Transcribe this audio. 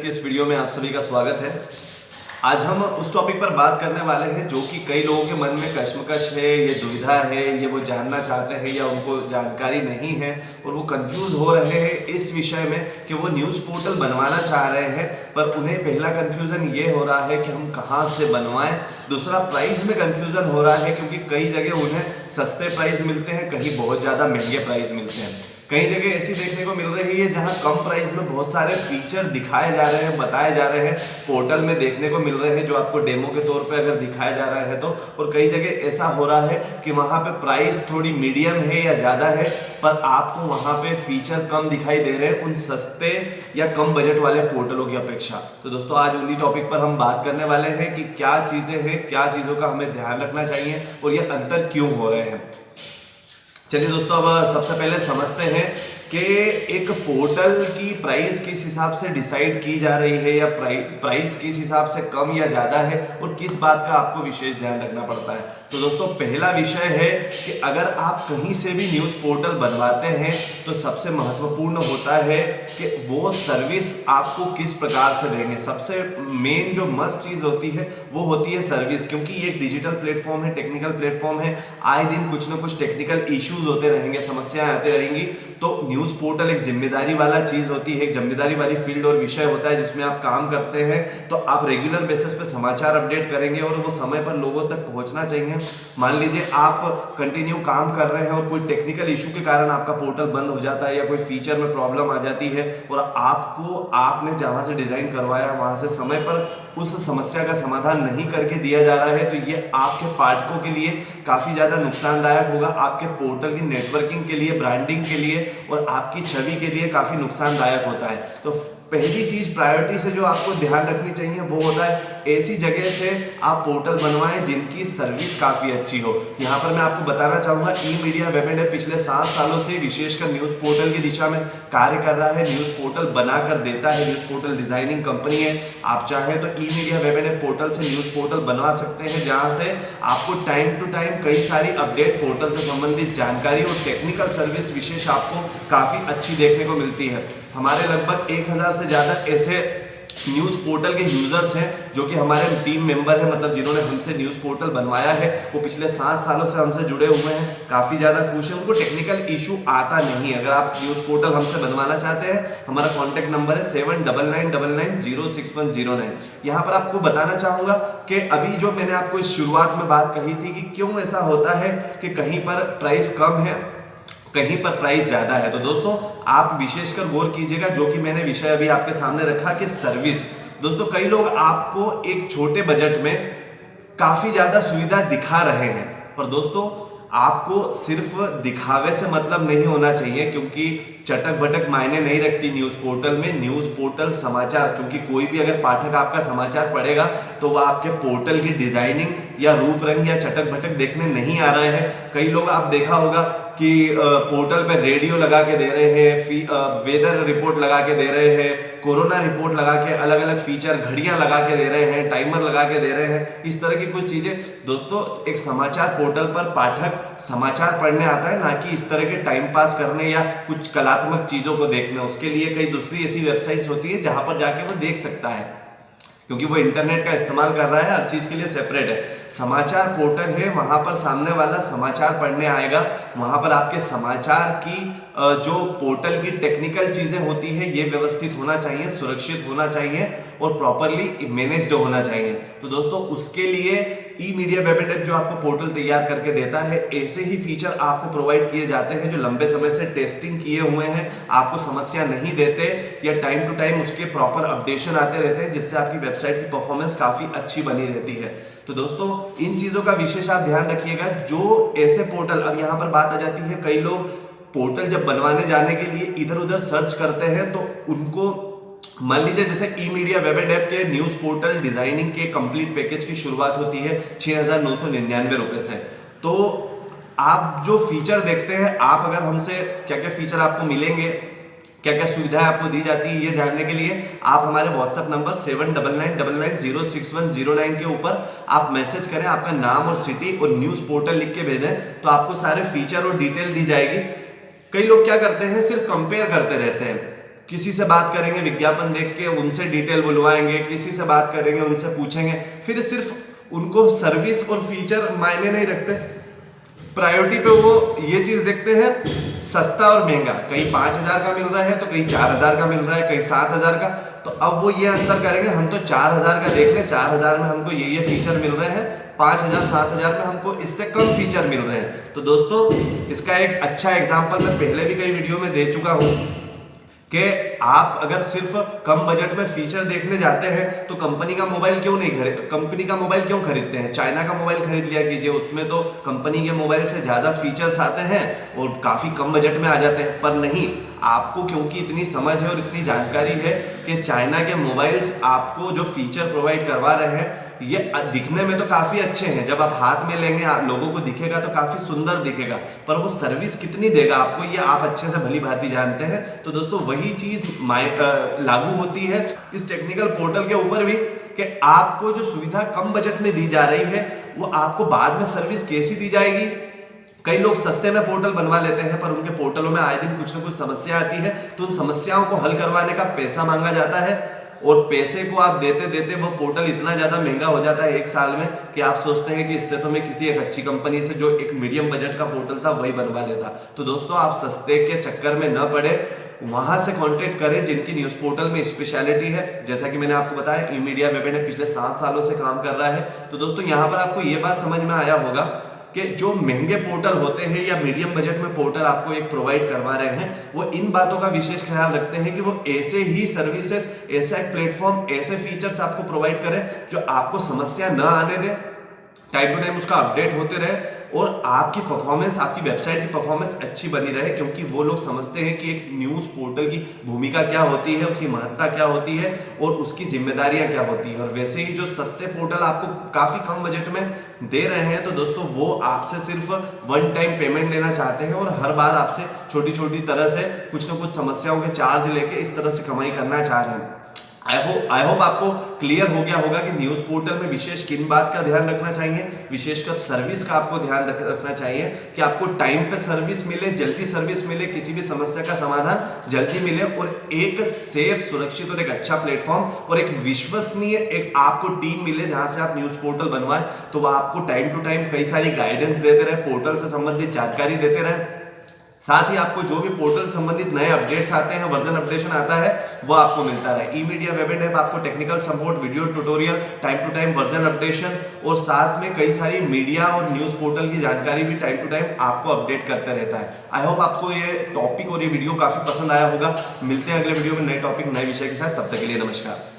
इस वीडियो में आप सभी का स्वागत है। आज हम उस टॉपिक पर बात करने वाले हैं जो कि कई लोगों के मन में कश्मकश है, ये दुविधा है, ये वो जानना चाहते हैं या उनको जानकारी नहीं है और वो कंफ्यूज हो रहे हैं इस विषय में कि वो न्यूज़ पोर्टल बनवाना चाह रहे हैं, पर उन्हें पहला कंफ्यूजन ये हो रहा है कि हम कहाँ से बनवाएं। दूसरा, प्राइस में कंफ्यूजन हो रहा है क्योंकि कई जगह उन्हें सस्ते प्राइस मिलते हैं, कहीं बहुत ज़्यादा महंगे प्राइस मिलते हैं। कई जगह ऐसी देखने को मिल रही है जहां कम प्राइस में बहुत सारे फीचर दिखाए जा रहे हैं, बताए जा रहे हैं, पोर्टल में देखने को मिल रहे हैं जो आपको डेमो के तौर पे अगर दिखाया जा रहा है तो। और कई जगह ऐसा हो रहा है कि वहां पे प्राइस थोड़ी मीडियम है या ज़्यादा है, पर आपको वहां पे फीचर कम दिखाई दे रहे हैं उन सस्ते या कम बजट वाले पोर्टलों की अपेक्षा। तो दोस्तों, आज उन्हीं टॉपिक पर हम बात करने वाले हैं कि क्या चीज़ें हैं, क्या चीज़ों का हमें ध्यान रखना चाहिए और ये अंतर क्यों हो रहे हैं। चलिए दोस्तों, अब सबसे पहले समझते हैं कि एक पोर्टल की प्राइस किस हिसाब से डिसाइड की जा रही है या प्राइस किस हिसाब से कम या ज़्यादा है और किस बात का आपको विशेष ध्यान रखना पड़ता है। तो दोस्तों, पहला विषय है कि अगर आप कहीं से भी न्यूज़ पोर्टल बनवाते हैं तो सबसे महत्वपूर्ण होता है कि वो सर्विस आपको किस प्रकार से देंगे। सबसे मेन जो मस्ट चीज़ होती है वो होती है सर्विस, क्योंकि ये एक डिजिटल प्लेटफॉर्म है, टेक्निकल प्लेटफॉर्म है। आए दिन कुछ ना कुछ टेक्निकल इश्यूज होते रहेंगे, समस्याएं आते रहेंगी। तो न्यूज़ पोर्टल एक जिम्मेदारी वाला चीज़ होती है, एक जिम्मेदारी वाली फील्ड और विषय होता है जिसमें आप काम करते हैं। तो आप रेगुलर बेसिस पे समाचार अपडेट करेंगे और वो समय पर लोगों तक पहुंचना चाहिए। मान लीजिए आप कंटिन्यू काम कर रहे हैं और कोई टेक्निकल इशू के कारण आपका पोर्टल बंद हो जाता है या कोई फीचर में प्रॉब्लम आ जाती है और आपने जहां से डिजाइन करवाया वहां से समय पर उस समस्या का समाधान नहीं करके दिया जा रहा है, तो ये आपके पाठकों के लिए काफी ज्यादा नुकसानदायक होगा, आपके पोर्टल की नेटवर्किंग के लिए, ब्रांडिंग के लिए और आपकी छवि के लिए काफी नुकसानदायक होता है। तो पहली चीज प्रायोरिटी से जो आपको ध्यान रखनी चाहिए वो होता है ऐसी जगह से आप पोर्टल बनवाएं जिनकी सर्विस काफी अच्छी हो। यहाँ पर मैं आपको बताना चाहूंगा, ई मीडिया वेब एंड ऐप पिछले 7 सालों से विशेषकर न्यूज पोर्टल की दिशा में कार्य कर रहा है, न्यूज पोर्टल बनाकर देता है, न्यूज पोर्टल डिजाइनिंग कंपनी है। आप चाहें तो e media web and app portal से न्यूज पोर्टल बनवा सकते हैं, जहां से आपको टाइम टू टाइम कई सारी अपडेट, पोर्टल से संबंधित जानकारी और टेक्निकल सर्विस विशेष आपको काफी अच्छी देखने को मिलती है। हमारे लगभग 1000 से ज्यादा ऐसे न्यूज़ पोर्टल के यूजर्स हैं जो कि हमारे टीम मेंबर हैं, मतलब जिन्होंने हमसे न्यूज़ पोर्टल बनवाया है, वो पिछले 7 सालों से हमसे जुड़े हुए हैं, काफ़ी ज़्यादा खुश हैं, उनको टेक्निकल इशू आता नहीं। अगर आप न्यूज़ पोर्टल हमसे बनवाना चाहते हैं, हमारा कॉन्टैक्ट नंबर है 799999061009। यहाँ पर आपको बताना चाहूँगा कि अभी जो मैंने आपको इस शुरुआत में बात कही थी कि क्यों ऐसा होता है कि कहीं पर प्राइस कम है, कहीं पर प्राइस ज्यादा है। तो दोस्तों, आप विशेषकर गौर कीजिएगा जो कि मैंने विषय अभी आपके सामने रखा कि सर्विस। दोस्तों, कई लोग आपको एक छोटे बजट में काफी ज्यादा सुविधा दिखा रहे हैं, पर दोस्तों आपको सिर्फ दिखावे से मतलब नहीं होना चाहिए, क्योंकि चटक भटक मायने नहीं रखती न्यूज पोर्टल में। न्यूज पोर्टल समाचार, क्योंकि कोई भी अगर पाठक आपका समाचार पढ़ेगा तो वह आपके पोर्टल की डिजाइनिंग या रूप रंग या चटक भटक देखने नहीं आ रहे हैं। कई लोग आप देखा होगा कि पोर्टल पे रेडियो लगा के दे रहे हैं, वेदर रिपोर्ट लगा के दे रहे हैं, कोरोना रिपोर्ट लगा के, अलग अलग फीचर, घड़ियां लगा के दे रहे हैं, टाइमर लगा के दे रहे हैं, इस तरह की कुछ चीजें। दोस्तों, एक समाचार पोर्टल पर पाठक समाचार पढ़ने आता है, ना कि इस तरह के टाइम पास करने या कुछ कलात्मक चीजों को देखने। उसके लिए कई दूसरी ऐसी वेबसाइट्स होती है जहां पर जाके वो देख सकता है, क्योंकि वो इंटरनेट का इस्तेमाल कर रहा है, हर चीज के लिए सेपरेट है। समाचार पोर्टल है, वहां पर सामने वाला समाचार पढ़ने आएगा, वहां पर आपके समाचार की जो पोर्टल की टेक्निकल चीजें होती है ये व्यवस्थित होना चाहिए, सुरक्षित होना चाहिए और प्रॉपरली मैनेज्ड होना चाहिए। तो दोस्तों, उसके लिए ई मीडिया वेब एंड ऐप जो आपको पोर्टल तैयार करके देता है, ऐसे ही फीचर आपको प्रोवाइड किए जाते हैं जो लंबे समय से टेस्टिंग किए हुए हैं, आपको समस्या नहीं देते या टाइम टू टाइम उसके प्रॉपर अपडेशन आते रहते हैं, जिससे आपकी वेबसाइट की परफॉर्मेंस काफी अच्छी बनी रहती है। तो दोस्तों, इन चीजों का विशेष आप ध्यान रखिएगा। जो ऐसे पोर्टल, अब यहाँ पर बात आ जाती है, कई लोग पोर्टल जब बनवाने जाने के लिए इधर उधर सर्च करते हैं तो उनको, मान लीजिए जैसे ई मीडिया वेब एंड ऐप के न्यूज पोर्टल डिजाइनिंग के कंप्लीट पैकेज की शुरुआत होती है 6,999 रुपए से। तो आप जो फीचर देखते हैं, आप अगर हमसे क्या क्या फीचर आपको मिलेंगे क्या क्या सुविधाएं आपको दी जाती है, ये जानने के लिए आप हमारे व्हाट्सएप नंबर 799999061009 के ऊपर आप मैसेज करें, आपका नाम और सिटी और न्यूज पोर्टल लिख के भेजें, तो आपको सारे फीचर और डिटेल दी जाएगी। कई लोग क्या करते हैं, सिर्फ कंपेयर करते रहते हैं, किसी से बात करेंगे विज्ञापन देख के उनसे डिटेल बुलवाएंगे, किसी से बात करेंगे उनसे पूछेंगे, फिर सिर्फ उनको सर्विस और फीचर मायने नहीं रखते, प्रायोरिटी पे वो ये चीज देखते हैं सस्ता और महंगा, कहीं 5,000 का मिल रहा है तो कहीं 4,000 का मिल रहा है, कहीं 7,000 का, तो अब वो ये अंतर करेंगे, हम तो 4,000 का देख लें, 4,000 में हमको ये फीचर मिल रहे हैं, 5,000 7,000 में हमको इससे कम फीचर मिल रहे हैं। तो दोस्तों इसका एक अच्छा एग्जांपल मैं पहले भी कई वीडियो में दे चुका हूं कि आप अगर सिर्फ कम बजट में फीचर देखने जाते हैं तो कंपनी का मोबाइल क्यों खरीदते हैं, चाइना का मोबाइल खरीद लिया कीजिए, उसमें तो कंपनी के मोबाइल से ज्यादा फीचर्स आते हैं और काफी कम बजट में आ जाते हैं। पर नहीं, आपको क्योंकि इतनी समझ है और इतनी जानकारी है कि चाइना के मोबाइल्स आपको जो फीचर प्रोवाइड करवा रहे हैं ये दिखने में तो काफी अच्छे हैं, जब आप हाथ में लेंगे लोगों को दिखेगा तो काफी सुंदर दिखेगा, पर वो सर्विस कितनी देगा आपको ये आप अच्छे से भली भांति जानते हैं। तो दोस्तों वही चीज लागू होती है इस टेक्निकल पोर्टल के ऊपर भी कि आपको जो सुविधा कम बजट में दी जा रही है वो आपको बाद में सर्विस कैसी दी जाएगी। कई लोग सस्ते में पोर्टल बनवा लेते हैं पर उनके पोर्टलों में आए दिन कुछ ना कुछ समस्या आती है, तो उन समस्याओं को हल करवाने का पैसा मांगा जाता है और पैसे को आप देते देते वो पोर्टल इतना ज्यादा महंगा हो जाता है एक साल में कि आप सोचते हैं कि इससे तो मैं किसी एक अच्छी कंपनी से जो एक मीडियम बजट का पोर्टल था वही बनवा लेता। तो दोस्तों आप सस्ते के चक्कर में न पड़े, वहां से कांटेक्ट करें जिनकी न्यूज पोर्टल में स्पेशलिटी है। जैसा कि मैंने आपको बताया ई मीडिया वेब ने पिछले 7 सालों से काम कर रहा है। तो दोस्तों यहाँ पर आपको ये बात समझ में आया होगा कि जो महंगे पोर्टल होते हैं या मीडियम बजट में पोर्टल आपको एक प्रोवाइड करवा रहे हैं वो इन बातों का विशेष ख्याल रखते हैं कि वो ऐसे ही सर्विसेज, ऐसा एक प्लेटफॉर्म, ऐसे फीचर्स आपको प्रोवाइड करें जो आपको समस्या न आने दे, टाइम टू टाइम उसका अपडेट होते रहे और आपकी परफॉर्मेंस, आपकी वेबसाइट की परफॉर्मेंस अच्छी बनी रहे, क्योंकि वो लोग समझते हैं कि एक न्यूज पोर्टल की भूमिका क्या होती है, उसकी महत्ता क्या होती है और उसकी जिम्मेदारियां क्या होती है। और वैसे ही जो सस्ते पोर्टल आपको काफी कम बजट में दे रहे हैं तो दोस्तों वो आपसे सिर्फ वन टाइम पेमेंट लेना चाहते हैं और हर बार आपसे छोटी छोटी तरह से कुछ ना कुछ समस्याओं के चार्ज लेके इस तरह से कमाई करना चाह रहे हैं। आई होप आपको क्लियर हो गया होगा कि न्यूज पोर्टल में विशेष किन बात का ध्यान रखना चाहिए, विशेषकर सर्विस का आपको ध्यान रखना चाहिए कि आपको टाइम पे सर्विस मिले, जल्दी सर्विस मिले, किसी भी समस्या का समाधान जल्दी मिले और एक सेफ, सुरक्षित और एक अच्छा प्लेटफॉर्म और एक विश्वसनीय एक आपको टीम मिले जहां से आप न्यूज पोर्टल बनवाएं। तो वह आपको टाइम टू टाइम कई सारी गाइडेंस देते रहे, पोर्टल से संबंधित जानकारी देते रहे, साथ ही आपको जो भी पोर्टल संबंधित नए अपडेट्स आते हैं, वर्जन अपडेशन आता है, वो आपको मिलता रहे। E media web and app आपको technical support, video tutorial, time to time version updation और साथ में कई सारी मीडिया और न्यूज पोर्टल की जानकारी भी टाइम टू टाइम आपको अपडेट करते रहता है। आई होप आपको ये टॉपिक और ये वीडियो काफी पसंद आया होगा। मिलते हैं अगले वीडियो में नए टॉपिक, नए विषय के साथ। तब तक के लिए नमस्कार।